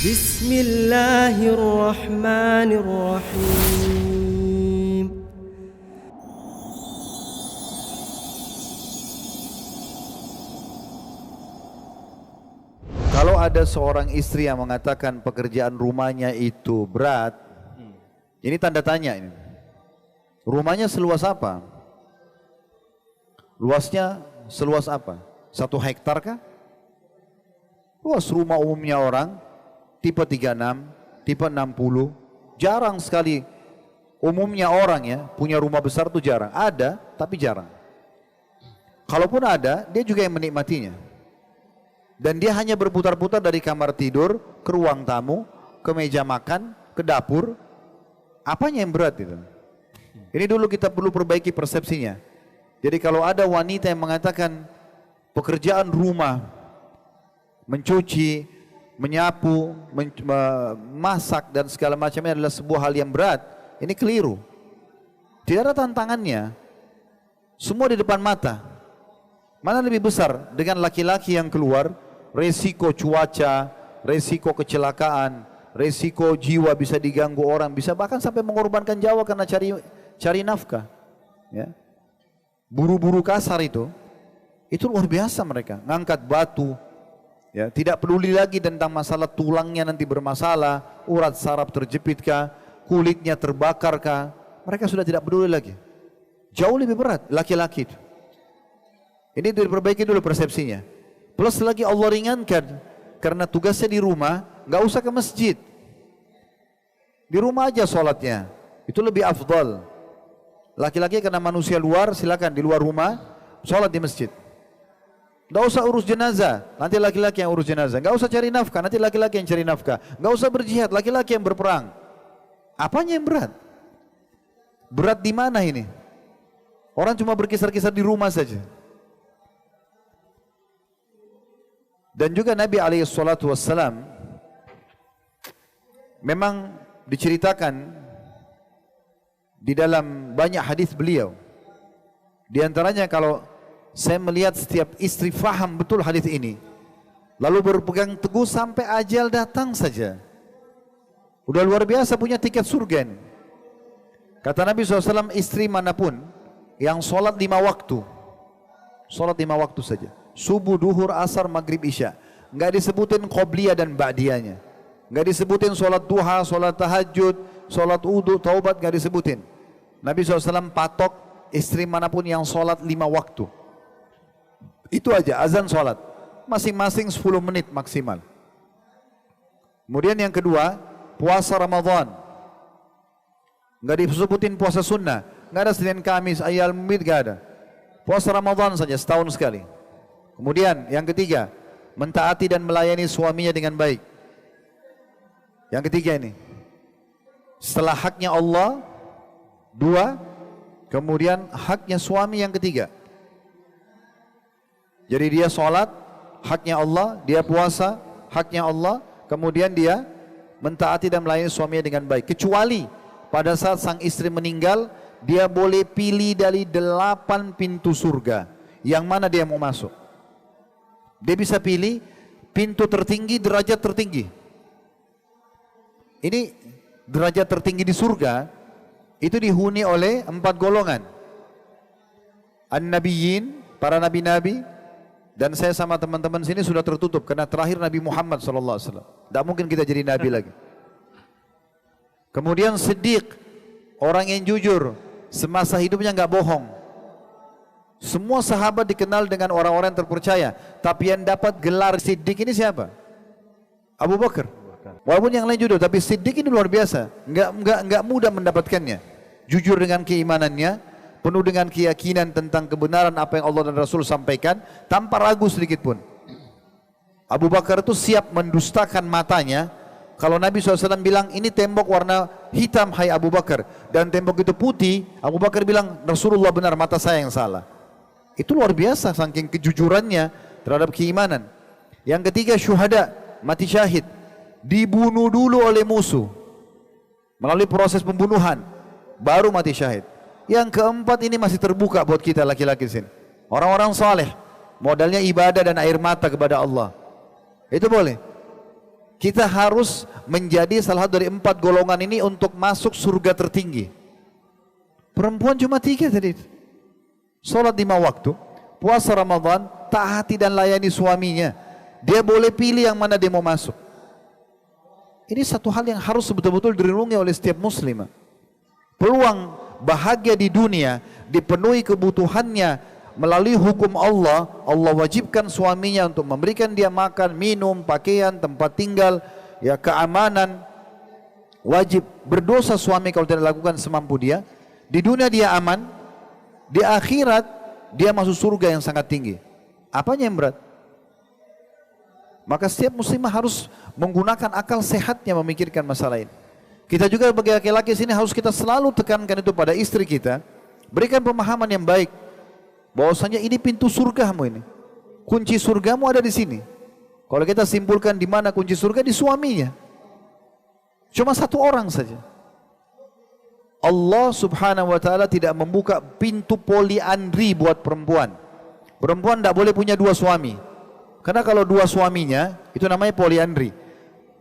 Bismillahirrahmanirrahim. Kalau ada seorang istri yang mengatakan pekerjaan rumahnya itu berat, ini tanda tanya ini. Rumahnya seluas apa? Luasnya seluas apa? 1 hektar kah? Luas rumah umumnya orang, tipe 36, tipe 60, jarang sekali umumnya orang ya, punya rumah besar itu jarang. Ada, tapi jarang. Kalaupun ada, dia juga yang menikmatinya. Dan dia hanya berputar-putar dari kamar tidur ke ruang tamu, ke meja makan, ke dapur. Apanya yang berat itu? Ini dulu kita perlu perbaiki persepsinya. Jadi kalau ada wanita yang mengatakan pekerjaan rumah, mencuci, menyapu, memasak dan segala macamnya adalah sebuah hal yang berat, ini keliru. Tidak ada tantangannya. Semua di depan mata. Mana lebih besar dengan laki-laki yang keluar, resiko cuaca, resiko kecelakaan, resiko jiwa bisa diganggu orang, bisa bahkan sampai mengorbankan nyawa karena cari nafkah. Ya. Buru-buru kasar itu luar biasa mereka, ngangkat batu. Ya, tidak peduli lagi tentang masalah tulangnya nanti bermasalah, urat saraf terjepitkah, kulitnya terbakarkah. Mereka sudah tidak peduli lagi. Jauh lebih berat laki-laki itu. Ini diperbaiki dulu persepsinya. Plus lagi Allah ringankan, karena tugasnya di rumah, nggak usah ke masjid. Di rumah aja sholatnya, itu lebih afdal. Laki-laki karena manusia luar, silakan di luar rumah, sholat di masjid. Nggak usah urus jenazah, nanti laki-laki yang urus jenazah. Nggak usah cari nafkah, nanti laki-laki yang cari nafkah. Nggak usah berjihad, laki-laki yang berperang. Apanya yang berat? Berat di mana ini? Orang cuma berkisar-kisar di rumah saja. Dan juga Nabi SAW memang diceritakan di dalam banyak hadis beliau. Di antaranya kalau saya melihat setiap istri faham betul hadis ini, lalu berpegang teguh sampai ajal datang saja, udah luar biasa punya tiket surga ini. Kata Nabi SAW, istri manapun yang sholat 5 waktu, sholat 5 waktu saja, subuh, duhur, asar, maghrib, isya, nggak disebutin qobliyah dan ba'diyahnya, nggak disebutin sholat duha, sholat tahajud, sholat wudu, taubat, nggak disebutin. Nabi SAW patok istri manapun yang sholat 5 waktu, itu aja azan sholat, masing-masing 10 menit maksimal. Kemudian yang kedua, puasa Ramadan, nggak disebutin puasa sunnah, nggak ada Senin Kamis, Ayyamul Bid, nggak ada. Puasa Ramadan saja setahun sekali. Kemudian yang ketiga, mentaati dan melayani suaminya dengan baik. Yang ketiga ini, setelah haknya Allah 2, kemudian haknya suami yang ketiga. Jadi dia sholat, haknya Allah, dia puasa, haknya Allah, kemudian dia mentaati dan melayani suaminya dengan baik. Kecuali pada saat sang istri meninggal, dia boleh pilih dari 8 pintu surga, yang mana dia mau masuk. Dia bisa pilih pintu tertinggi, derajat tertinggi. Ini derajat tertinggi di surga, itu dihuni oleh 4 golongan. An-Nabiyyin, para nabi-nabi, dan saya sama teman-teman sini sudah tertutup, karena terakhir Nabi Muhammad SAW. Tidak mungkin kita jadi nabi lagi. Kemudian Siddiq, orang yang jujur, semasa hidupnya nggak bohong. Semua sahabat dikenal dengan orang-orang yang terpercaya, tapi yang dapat gelar Siddiq ini siapa? Abu Bakar. Walaupun yang lain jujur, tapi Siddiq ini luar biasa. Nggak mudah mendapatkannya. Jujur dengan keimanannya, penuh dengan keyakinan tentang kebenaran apa yang Allah dan Rasul sampaikan, tanpa ragu sedikit pun. Abu Bakar itu siap mendustakan matanya. Kalau Nabi SAW bilang, ini tembok warna hitam hai Abu Bakar, dan tembok itu putih, Abu Bakar bilang, Rasulullah benar, mata saya yang salah. Itu luar biasa saking kejujurannya terhadap keimanan. Yang ketiga syuhada, mati syahid, dibunuh dulu oleh musuh melalui proses pembunuhan, baru mati syahid. Yang keempat ini masih terbuka buat kita laki-laki sini, orang-orang saleh, modalnya ibadah dan air mata kepada Allah, itu boleh. kita harus menjadi salah satu dari 4 golongan ini untuk masuk surga tertinggi. Perempuan cuma 3 tadi. Salat 5 waktu, puasa Ramadan, taati dan layani suaminya. Dia boleh pilih yang mana dia mau masuk. Ini satu hal yang harus betul-betul direnungi oleh setiap muslimah. Peluang bahagia di dunia dipenuhi kebutuhannya melalui hukum Allah. Allah wajibkan suaminya untuk memberikan dia makan, minum, pakaian, tempat tinggal, ya, keamanan. Wajib berdosa suami kalau tidak lakukan semampu dia. Di dunia dia aman, di akhirat dia masuk surga yang sangat tinggi. Apanya yang berat? Maka setiap muslimah harus menggunakan akal sehatnya memikirkan masalah ini. Kita juga sebagai laki-laki sini harus kita selalu tekankan itu pada istri kita. Berikan pemahaman yang baik. Bahwasanya ini pintu surgamu ini. Kunci surgamu ada di sini. Kalau kita simpulkan di mana kunci surga, di suaminya. Cuma 1 orang saja. Allah subhanahu wa ta'ala tidak membuka pintu poliandri buat perempuan. Perempuan tidak boleh punya 2 suami. Karena kalau 2 suaminya, itu namanya poliandri.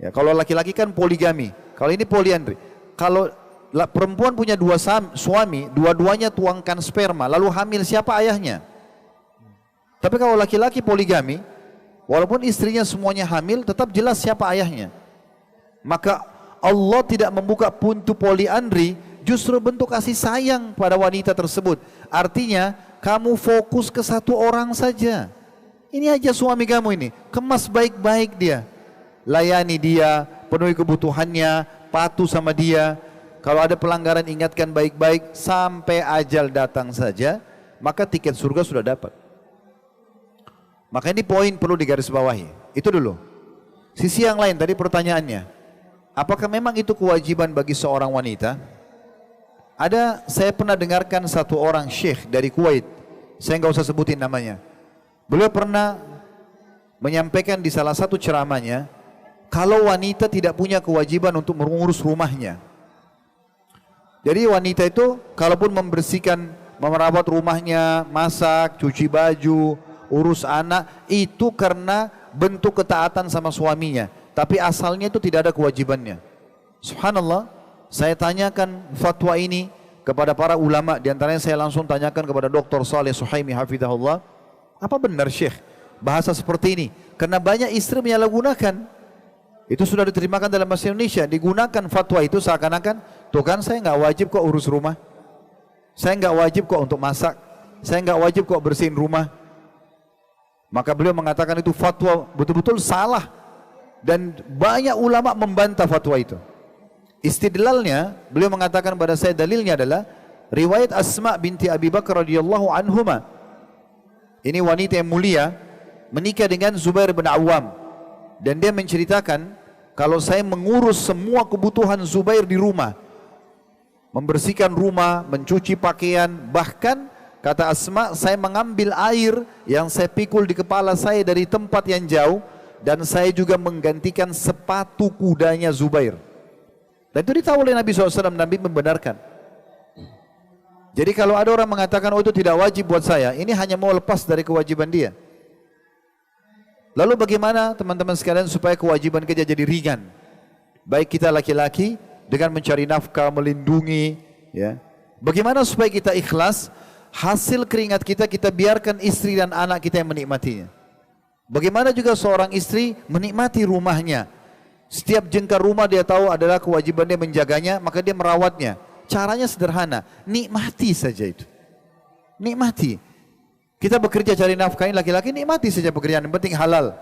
Ya, kalau laki-laki kan poligami. Kalau ini poliandri. Kalau perempuan punya 2 suami, dua-duanya tuangkan sperma, lalu hamil, siapa ayahnya? Tapi kalau laki-laki poligami, walaupun istrinya semuanya hamil, tetap jelas siapa ayahnya. Maka Allah tidak membuka pintu poliandri, justru bentuk kasih sayang pada wanita tersebut. Artinya kamu fokus ke 1 orang saja. Ini aja suami kamu ini, kemas baik-baik dia, layani dia, penuhi kebutuhannya, patuh sama dia. Kalau ada pelanggaran ingatkan baik-baik sampai ajal datang saja, maka tiket surga sudah dapat. Maka ini poin perlu digarisbawahi. Itu dulu. Sisi yang lain tadi pertanyaannya, apakah memang itu kewajiban bagi seorang wanita? Saya pernah dengarkan 1 orang syekh dari Kuwait, saya nggak usah sebutin namanya. Beliau pernah menyampaikan di salah satu ceramahnya, kalau wanita tidak punya kewajiban untuk mengurus rumahnya. Jadi wanita itu kalaupun membersihkan, merawat rumahnya, masak, cuci baju, urus anak, itu karena bentuk ketaatan sama suaminya. Tapi asalnya itu tidak ada kewajibannya. Subhanallah, saya tanyakan fatwa ini kepada para ulama, diantaranya saya langsung tanyakan kepada Dr. Saleh Suhaimi hafizahullah, apa benar Syekh bahasa seperti ini? Karena banyak istri menyalahgunakan. Itu sudah diterima dalam bahasa Indonesia, digunakan fatwa itu seakan-akan, tuh kan saya nggak wajib kok urus rumah, saya nggak wajib kok untuk masak, saya nggak wajib kok bersihin rumah. Maka beliau mengatakan itu fatwa betul-betul salah, dan banyak ulama membantah fatwa itu. Istidlalnya, beliau mengatakan pada saya, dalilnya adalah riwayat Asma binti Abi Bakar radhiyallahu anhuma. Ini wanita yang mulia menikah dengan Zubair bin Awam, dan dia menceritakan, kalau saya mengurus semua kebutuhan Zubair di rumah, membersihkan rumah, mencuci pakaian, bahkan kata Asma, saya mengambil air yang saya pikul di kepala saya dari tempat yang jauh, dan saya juga menggantikan sepatu kudanya Zubair. Dan itu ditahu oleh Nabi SAW, Nabi membenarkan. Jadi kalau ada orang mengatakan, oh itu tidak wajib buat saya, ini hanya mau lepas dari kewajiban dia. Lalu bagaimana teman-teman sekalian supaya kewajiban kita jadi ringan? Baik kita laki-laki dengan mencari nafkah, melindungi, ya. Bagaimana supaya kita ikhlas? Hasil keringat kita, kita biarkan istri dan anak kita yang menikmatinya. Bagaimana juga seorang istri menikmati rumahnya? Setiap jengkar rumah dia tahu adalah kewajiban dia menjaganya, maka dia merawatnya. Caranya sederhana, nikmati saja itu. Nikmati. Kita bekerja cari nafkah, ini laki-laki nikmati saja pekerjaan, yang penting halal.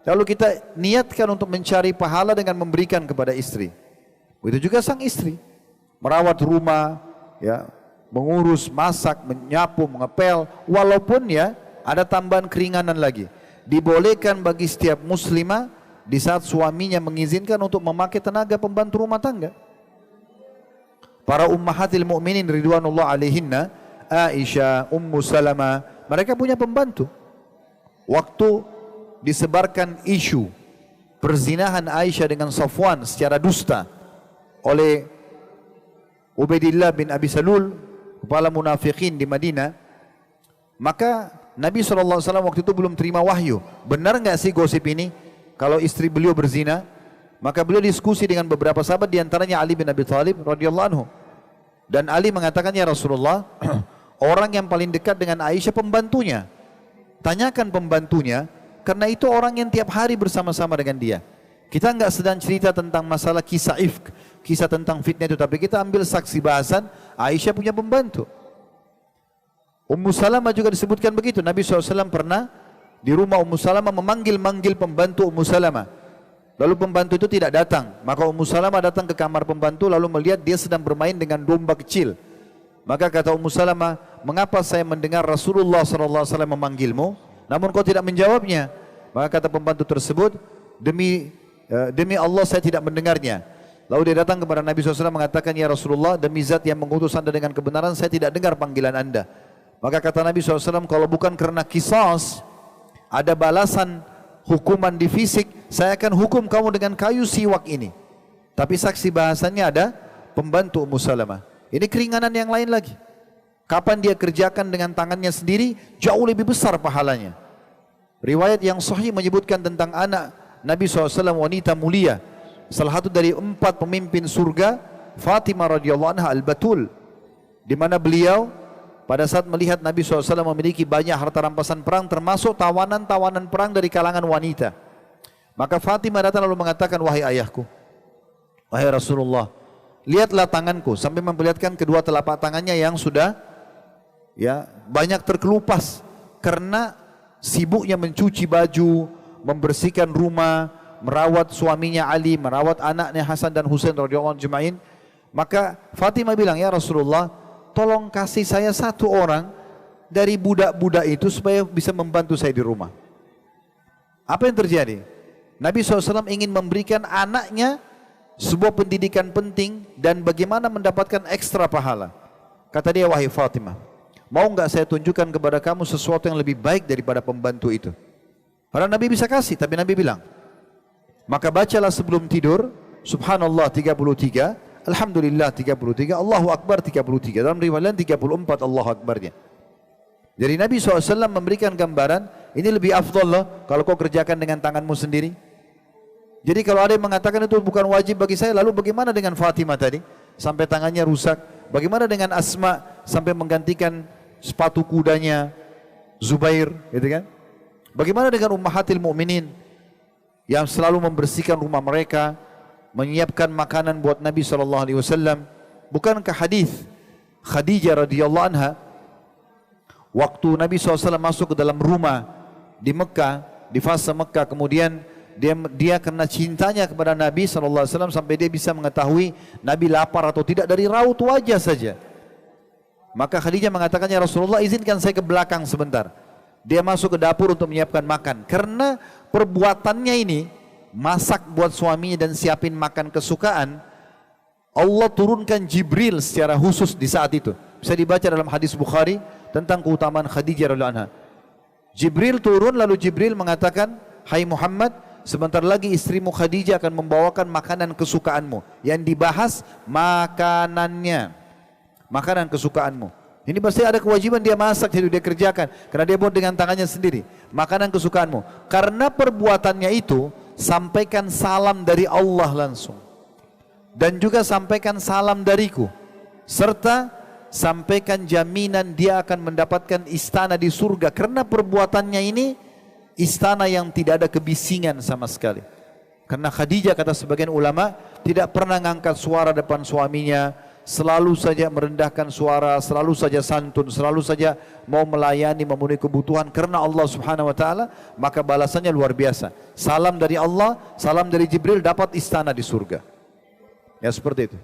Lalu kita niatkan untuk mencari pahala dengan memberikan kepada istri. Begitu juga sang istri, merawat rumah, ya, mengurus, masak, menyapu, mengepel, walaupun ya ada tambahan keringanan lagi. Dibolehkan bagi setiap muslimah di saat suaminya mengizinkan untuk memakai tenaga pembantu rumah tangga. Para ummahatil mu'minin ridwanullah alaihinna, Aisyah, Ummu Salamah, mereka punya pembantu. Waktu disebarkan isu perzinahan Aisyah dengan Safwan secara dusta oleh Ubaidillah bin Abi Salul, kepala munafikin di Madinah, maka Nabi SAW waktu itu belum terima wahyu. Benar nggak sih gosip ini? Kalau istri beliau berzina, Maka beliau diskusi dengan beberapa sahabat, diantaranya Ali bin Abi Thalib radhiyallahu anhu. Dan Ali mengatakan, ya Rasulullah, orang yang paling dekat dengan Aisyah pembantunya. Tanyakan pembantunya, karena itu orang yang tiap hari bersama-sama dengan dia. Kita enggak sedang cerita tentang masalah kisah ifk, kisah tentang fitnah itu, tapi kita ambil saksi bahasan Aisyah punya pembantu. Ummu Salamah juga disebutkan begitu. Nabi SAW pernah di rumah Ummu Salamah memanggil-manggil pembantu Ummu Salamah. Lalu pembantu itu tidak datang. Maka Ummu Salamah datang ke kamar pembantu lalu melihat dia sedang bermain dengan domba kecil. Maka kata Ummu Salamah, mengapa saya mendengar Rasulullah SAW memanggilmu, namun kau tidak menjawabnya? Maka kata pembantu tersebut, demi Allah saya tidak mendengarnya. Lalu dia datang kepada Nabi SAW mengatakan, ya Rasulullah, demi zat yang mengutus anda dengan kebenaran, saya tidak dengar panggilan anda. Maka kata Nabi SAW, kalau bukan karena qisas, ada balasan hukuman di fisik, saya akan hukum kamu dengan kayu siwak ini. Tapi saksi bahasannya ada pembantu Ummu Salamah. Ini keringanan yang lain lagi. Kapan dia kerjakan dengan tangannya sendiri, jauh lebih besar pahalanya. Riwayat yang sahih menyebutkan tentang anak Nabi SAW, wanita mulia, salah satu dari 4 pemimpin surga, Fatimah radhiyallahu anha al-Batul, di mana beliau pada saat melihat Nabi SAW memiliki banyak harta rampasan perang, termasuk tawanan-tawanan perang dari kalangan wanita. Maka Fatimah datang lalu mengatakan, wahai ayahku, wahai Rasulullah, lihatlah tanganku, sampai memperlihatkan kedua telapak tangannya yang sudah banyak terkelupas karena sibuknya mencuci baju, membersihkan rumah, merawat suaminya Ali, merawat anaknya Hasan dan Husain radhiyallahu anhum. Maka Fatimah bilang, ya Rasulullah, tolong kasih saya satu orang dari budak-budak itu supaya bisa membantu saya di rumah. Apa yang terjadi? Nabi SAW ingin memberikan anaknya sebuah pendidikan penting dan bagaimana mendapatkan ekstra pahala. Kata dia, wahai Fatimah, mau enggak saya tunjukkan kepada kamu sesuatu yang lebih baik daripada pembantu itu? Padahal Nabi bisa kasih, tapi Nabi bilang, maka bacalah sebelum tidur, Subhanallah 33, Alhamdulillah 33, Allahu Akbar 33. Dalam riwayat 34 Allahu Akbarnya. Jadi Nabi SAW memberikan gambaran, ini lebih afdal loh kalau kau kerjakan dengan tanganmu sendiri. Jadi kalau ada yang mengatakan itu bukan wajib bagi saya, lalu bagaimana dengan Fatimah tadi? Sampai tangannya rusak. Bagaimana dengan Asma sampai menggantikan sepatu kudanya Zubair, gitu kan? Bagaimana dengan Ummahatil Mukminin yang selalu membersihkan rumah mereka, menyiapkan makanan buat Nabi SAW. Bukankah hadis Khadijah radhiyallahu anha, waktu Nabi SAW masuk ke dalam rumah di Mekah, di fase Mekah, kemudian dia karena cintanya kepada Nabi SAW sampai dia bisa mengetahui Nabi lapar atau tidak dari raut wajah saja. Maka Khadijah mengatakan, ya Rasulullah, izinkan saya ke belakang sebentar. Dia masuk ke dapur untuk menyiapkan makan. Karena perbuatannya ini, masak buat suaminya dan siapin makan kesukaan, Allah turunkan Jibril secara khusus di saat itu. Bisa dibaca dalam hadis Bukhari tentang keutamaan Khadijah radhiyallahu anha. Jibril turun lalu Jibril mengatakan, hai Muhammad, sebentar lagi istrimu Khadijah akan membawakan makanan kesukaanmu. Yang dibahas makanannya, makanan kesukaanmu. Ini pasti ada kewajiban dia masak, jadi dia kerjakan karena dia buat dengan tangannya sendiri. Makanan kesukaanmu. Karena perbuatannya itu, sampaikan salam dari Allah langsung. Dan juga sampaikan salam dariku. Serta sampaikan jaminan dia akan mendapatkan istana di surga. Karena perbuatannya ini istana yang tidak ada kebisingan sama sekali. Karena Khadijah, kata sebagian ulama, tidak pernah mengangkat suara depan suaminya, selalu saja merendahkan suara, selalu saja santun, selalu saja mau melayani, memenuhi kebutuhan karena Allah Subhanahu wa taala, maka balasannya luar biasa. Salam dari Allah, salam dari Jibril, dapat istana di surga. Ya seperti itu.